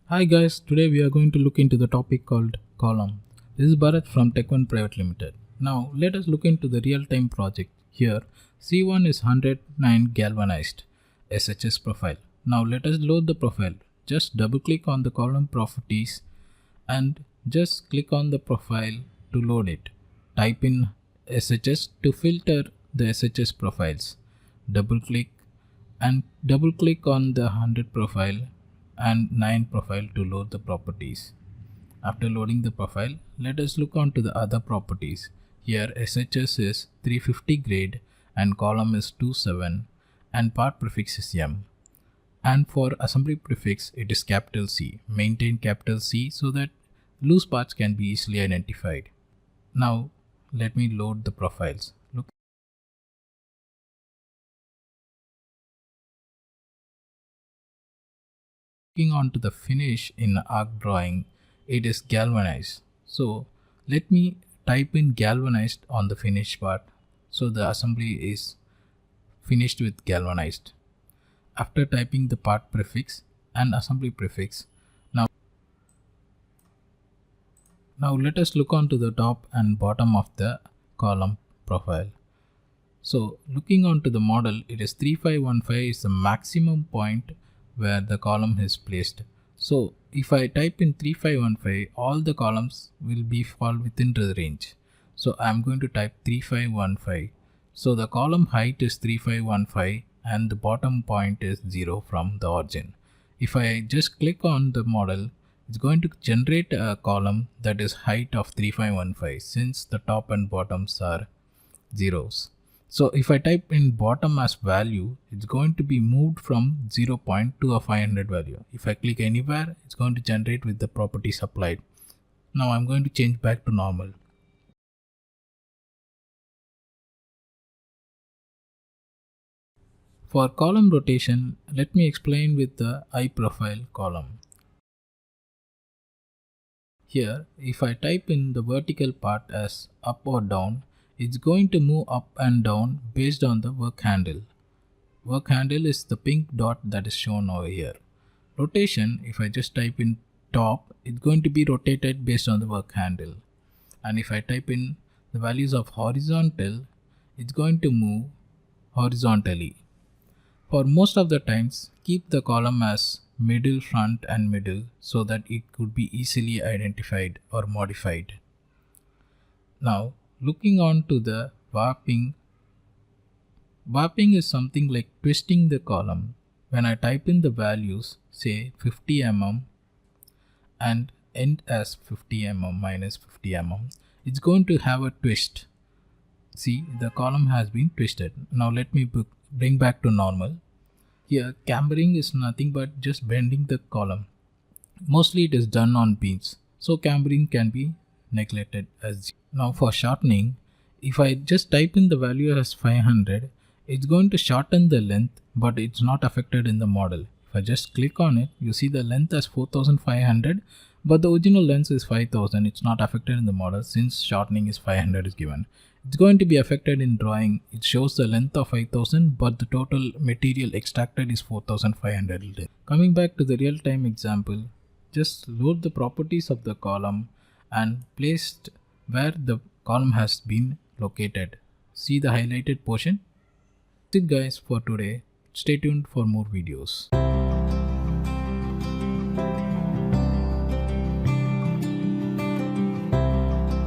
Hi guys, today we are going to look into the topic called column. This is Bharat from Tek1 Private Limited. Now let us look into the real-time project. Here C1 is 109 galvanized SHS profile. Now let us load the profile. Just double click on the column properties and just click on the profile to load it. Type in SHS to filter the SHS profiles. Double click on the 100 profile and 9 profile to load the properties. After loading the profile, let us look on to the other properties. Here SHS is 350 grade and column is 27 and part prefix is M. And for assembly prefix it is capital C. Maintain capital C so that loose parts can be easily identified. Now let me load the profiles. Looking on to the finish in arc drawing, it is galvanized. So let me type in galvanized on the finish part. So the assembly is finished with galvanized. After typing the part prefix and assembly prefix, now let us look on to the top and bottom of the column profile. So looking onto the model, it is 3515 is the maximum point where the column is placed. So if I type in 3515, all the columns will be fall within the range. So I'm going to type 3515. So the column height is 3515 and the bottom point is 0 from the origin. If I just click on the model, it's going to generate a column that is height of 3515 since the top and bottoms are zeros. So if I type in bottom as value, it's going to be moved from 0 point to a 500 value. If I click anywhere, it's going to generate with the properties applied. Now I'm going to change back to normal. For column rotation, let me explain with the I profile column. Here, if I type in the vertical part as up or down, it's going to move up and down based on the work handle. Work handle is the pink dot that is shown over here. Rotation, if I just type in top, it's going to be rotated based on the work handle. And if I type in the values of horizontal, it's going to move horizontally. For most of the times, keep the column as middle, front and middle so that it could be easily identified or modified. Now looking on to the warping. Warping is something like twisting the column. When I type in the values, say 50 mm and end as 50 mm minus 50 mm, it's going to have a twist. See, the column has been twisted. Now let me bring back to normal. Here cambering is nothing but just bending the column. Mostly it is done on beams, so cambering can be neglected as. Now for shortening, if I just type in the value as 500, it's going to shorten the length, but it's not affected in the model. If I just click on it, you see the length as 4500, but the original length is 5000. It's not affected in the model since shortening is 500 is given. It's going to be affected in drawing. It shows the length of 5000, but the total material extracted is 4500. Coming back to the real-time example, just load the properties of the column and placed where the column has been located. See the highlighted portion? That's it guys for today. Stay tuned for more videos.